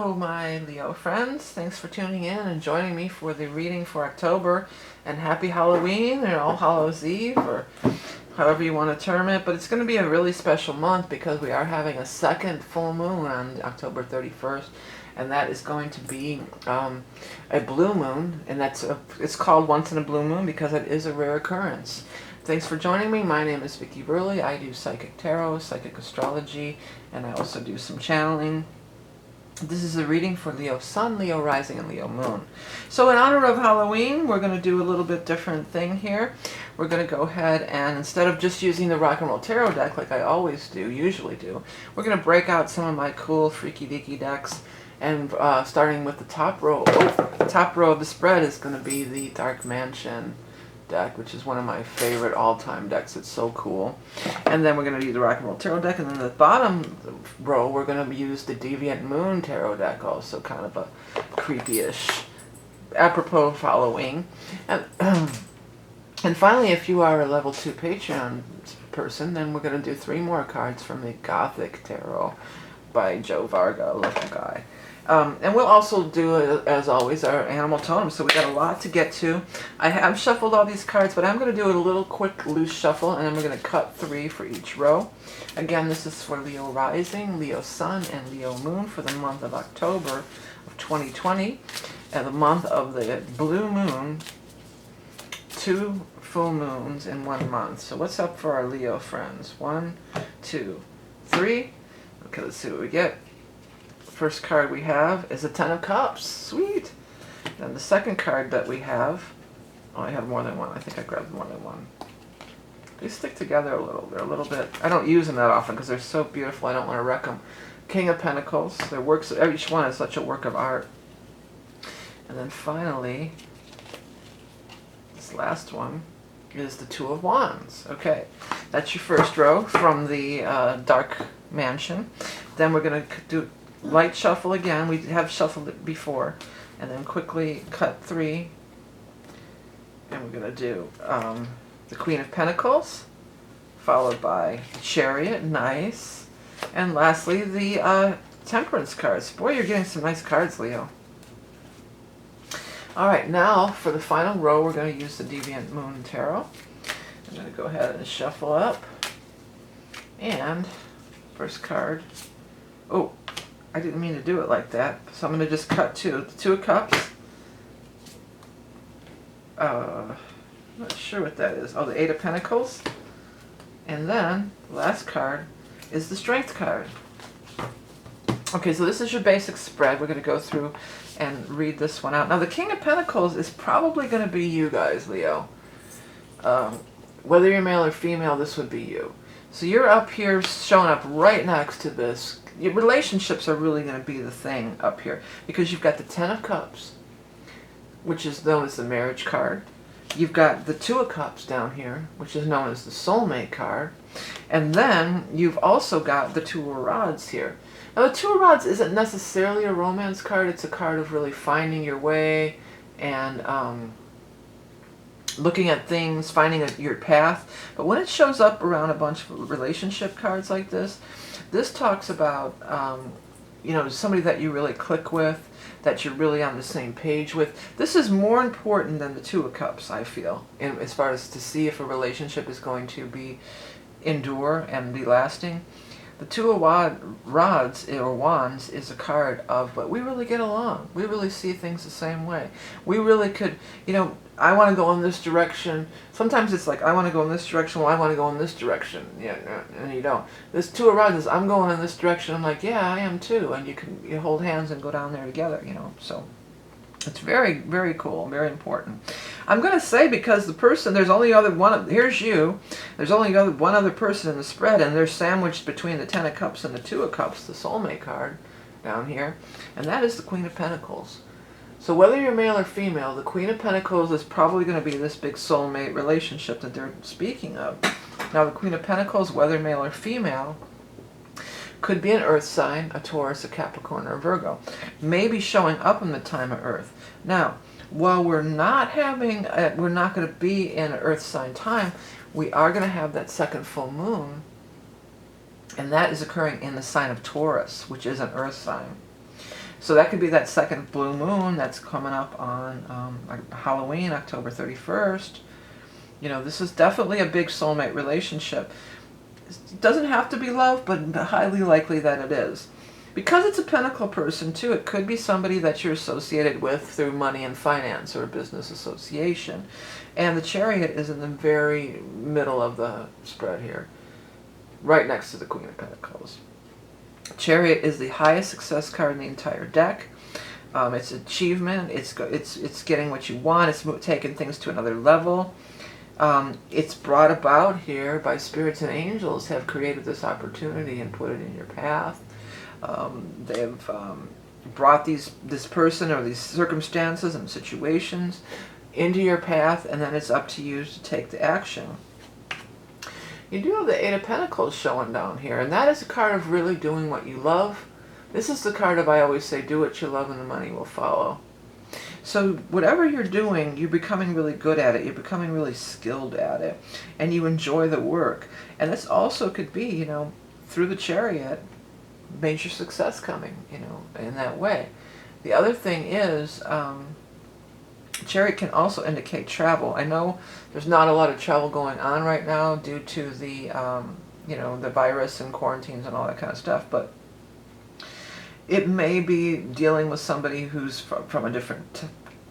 Hello, my Leo friends. Thanks for tuning in and joining me for the reading for October. And happy Halloween or All Hallows Eve or however you want to term it. But it's going to be a really special month because we are having a second full moon on October 31st. And that is going to be a blue moon. And it's called Once in a Blue Moon because it is a rare occurrence. Thanks for joining me. My name is Vickieverlie. I do psychic tarot, psychic astrology, and I also do some channeling. This is a reading for Leo Sun, Leo Rising, and Leo Moon. So in honor of Halloween, we're going to do a little bit different thing here. We're going to go ahead and instead of just using the Rock and Roll Tarot deck like I always do, usually do, we're going to break out some of my cool freaky deaky decks. And starting with the top row, the top row of the spread is going to be the Dark Mansion deck, which is one of my favorite all-time decks. It's so cool. And then we're going to do the Rock and Roll Tarot deck, and then the bottom row we're going to use the Deviant Moon Tarot deck, also kind of a creepy-ish, apropos of Halloween. And finally, if you are a level 2 Patreon person, then we're going to do 3 more cards from the Gothic Tarot by Joe Varga, a local guy. And we'll also do, as always, our animal totem. So we got a lot to get to. I have shuffled all these cards, but I'm going to do a little quick loose shuffle, and then we're going to cut 3 for each row. Again, this is for Leo Rising, Leo Sun, and Leo Moon for the month of October of 2020. And the month of the blue moon, 2 full moons in 1 month. So what's up for our Leo friends? 1, 2, 3. Okay, let's see what we get. First card we have is a 10 of Cups. Sweet. Then the second card that we have, oh, I have more than one. I think I grabbed more than one. They stick together a little. They're a little bit, I don't use them that often because they're so beautiful. I don't want to wreck them. King of Pentacles. Their works, each one is such a work of art. And then finally, this last one is the 2 of Wands. Okay, that's your first row from the Dark Mansion. Then we're going to do light shuffle again. We have shuffled it before. And then quickly cut 3. And we're going to do the Queen of Pentacles, followed by the Chariot. Nice. And lastly, the Temperance cards. Boy, you're getting some nice cards, Leo. Alright, now for the final row, we're going to use the Deviant Moon Tarot. I'm going to go ahead and shuffle up. And first card. Oh, I didn't mean to do it like that. So I'm going to just cut 2. The 2 of Cups. I'm not sure what that is. Oh, the 8 of Pentacles. And then the last card is the Strength card. Okay, so this is your basic spread. We're going to go through and read this one out. Now, the King of Pentacles is probably going to be you guys, Leo. Whether you're male or female, this would be you. So you're up here showing up right next to this. Your relationships are really going to be the thing up here because you've got the 10 of Cups, which is known as the marriage card. You've got the 2 of Cups down here, which is known as the soulmate card. And then you've also got the 2 of Rods here. Now, the 2 of Rods isn't necessarily a romance card. It's a card of really finding your way and looking at things, finding your path. But when it shows up around a bunch of relationship cards like this, this talks about, you know, somebody that you really click with, that you're really on the same page with. This is more important than the 2 of Cups, I feel, as far as to see if a relationship is going to endure and be lasting. The 2 of Rods or Wands is a card of, but we really get along. We really see things the same way. We really could, you know, I want to go in this direction. Sometimes it's like, I want to go in this direction, well, I want to go in this direction. Yeah, and you don't. This 2 of Rods is, I'm going in this direction. I'm like, yeah, I am too. And you hold hands and go down there together, you know. So it's very, very cool, very important. I'm going to say because the person, there's only other one, here's you, there's only one other person in the spread, and they're sandwiched between the 10 of Cups and the 2 of Cups, the soulmate card down here, and that is the Queen of Pentacles. So whether you're male or female, the Queen of Pentacles is probably going to be this big soulmate relationship that they're speaking of. Now the Queen of Pentacles, whether male or female, could be an earth sign, a Taurus, a Capricorn, or a Virgo. Maybe showing up in the time of earth. Now, while we're not going to be in an earth sign time, we are going to have that second full moon, and that is occurring in the sign of Taurus, which is an earth sign. So that could be that second blue moon that's coming up on Halloween, October 31st. You know, this is definitely a big soulmate relationship. It doesn't have to be love, but highly likely that it is. Because it's a pentacle person too, it could be somebody that you're associated with through money and finance or a business association. And the Chariot is in the very middle of the spread here, right next to the Queen of Pentacles. Chariot is the highest success card in the entire deck. It's achievement. It's getting what you want. It's taking things to another level. It's brought about here by spirits and angels have created this opportunity and put it in your path. They've brought this person or these circumstances and situations into your path, and then it's up to you to take the action. You do have the Eight of Pentacles showing down here, and that is a card of really doing what you love. This is the card of, I always say, do what you love and the money will follow. So whatever you're doing, you're becoming really good at it. You're becoming really skilled at it, and you enjoy the work. And this also could be, you know, through the Chariot, major success coming, you know, in that way. The other thing is, Chariot can also indicate travel. I know there's not a lot of travel going on right now due to the, you know, the virus and quarantines and all that kind of stuff, but it may be dealing with somebody who's from a different,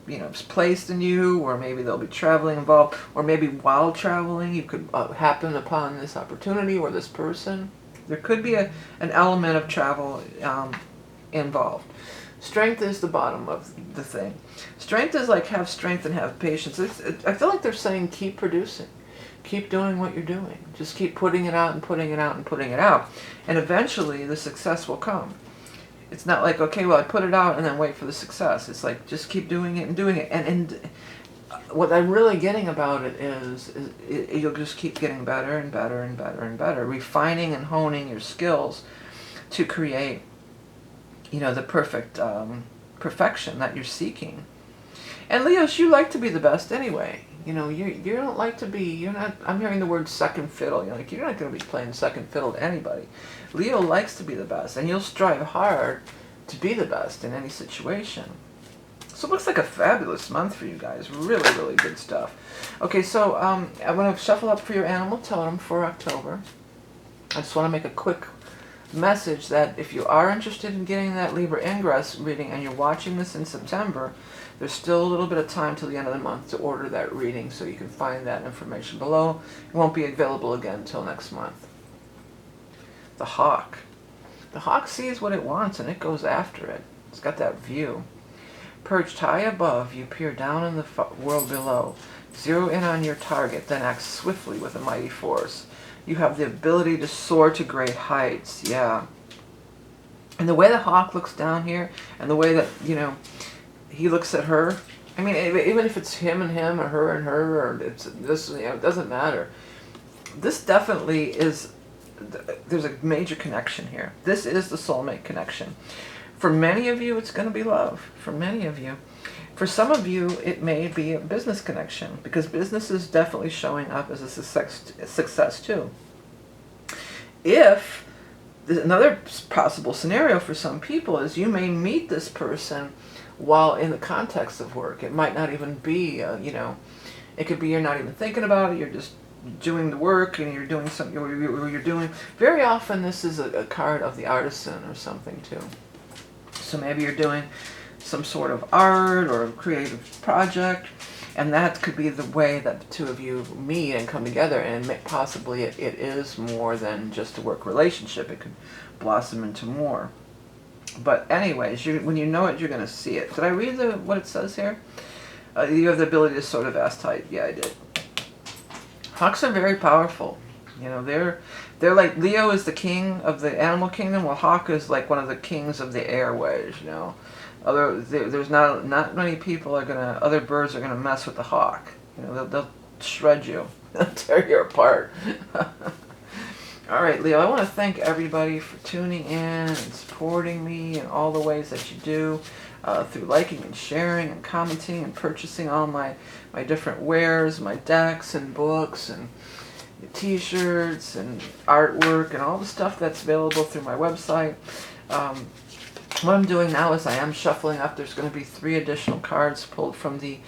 you know, place than you, or maybe they'll be traveling involved, or maybe while traveling you could happen upon this opportunity or this person. There could be an element of travel involved. Strength is the bottom of the thing. Strength is like have strength and have patience. I feel like they're saying keep producing. Keep doing what you're doing. Just keep putting it out and putting it out and putting it out. And eventually the success will come. It's not like, okay, well, I put it out and then wait for the success. It's like, just keep doing it and doing it. And what I'm really getting about it is you'll just keep getting better and better and better and better, refining and honing your skills to create, you know, the perfect perfection that you're seeking. And Leos, you like to be the best anyway. You know, you don't like to be, you're not, I'm hearing the word second fiddle. You're like, you're not going to be playing second fiddle to anybody. Leo likes to be the best, and you'll strive hard to be the best in any situation. So it looks like a fabulous month for you guys. Really, really good stuff. Okay, so I'm going to shuffle up for your animal totem for October. I just want to make a quick message that if you are interested in getting that Libra Ingress reading and you're watching this in September, there's still a little bit of time till the end of the month to order that reading, so you can find that information below. It won't be available again until next month. The hawk. The hawk sees what it wants and it goes after it. It's got that view. Perched high above, you peer down in the world below. Zero in on your target, then act swiftly with a mighty force. You have the ability to soar to great heights. Yeah. And the way the hawk looks down here, and the way that, you know, he looks at her. I mean, even if it's him and him, or her and her, or it's this, you know, it doesn't matter. This definitely is, there's a major connection here. This is the soulmate connection. For many of you, it's going to be love. For many of you. For some of you, it may be a business connection, because business is definitely showing up as a success too. If another possible scenario for some people is you may meet this person while in the context of work. It might not even be, you know, it could be you're not even thinking about it, you're just doing the work and you're doing something, or you're doing, very often this is a card of the artisan or something too. So maybe you're doing some sort of art or a creative project, and that could be the way that the two of you meet and come together, and possibly it is more than just a work relationship. It could blossom into more. But anyways, when you know it, you're going to see it. Did I read what it says here? You have the ability to sort of ask type. Yeah, I did. Hawks are very powerful. You know, they're like, Leo is the king of the animal kingdom, while Hawk is like one of the kings of the airways, you know. There's not many people are gonna, other birds are gonna mess with the hawk. You know, they'll shred you, they'll tear you apart. All right, Leo, I want to thank everybody for tuning in and supporting me in all the ways that you do, through liking and sharing and commenting and purchasing all my different wares, my decks and books and t-shirts and artwork and all the stuff that's available through my website. what I'm doing now is I am shuffling up. There's going to be 3 additional cards pulled from the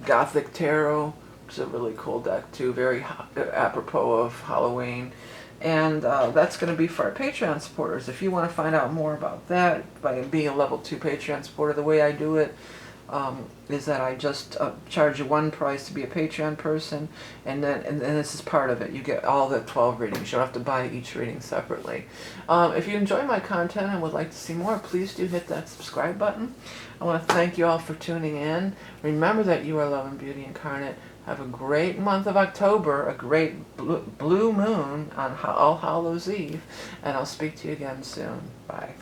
Gothic Tarot. It's a really cool deck too, very apropos of Halloween. And that's going to be for our Patreon supporters. If you want to find out more about that by being a level 2 Patreon supporter, the way I do it is that I just charge you one price to be a Patreon person, and then this is part of it. You get all the 12 readings. You don't have to buy each reading separately. If you enjoy my content and would like to see more, please do hit that subscribe button. I want to thank you all for tuning in. Remember that you are love and beauty incarnate. Have a great month of October, a great blue moon on All Hallows Eve, and I'll speak to you again soon. Bye.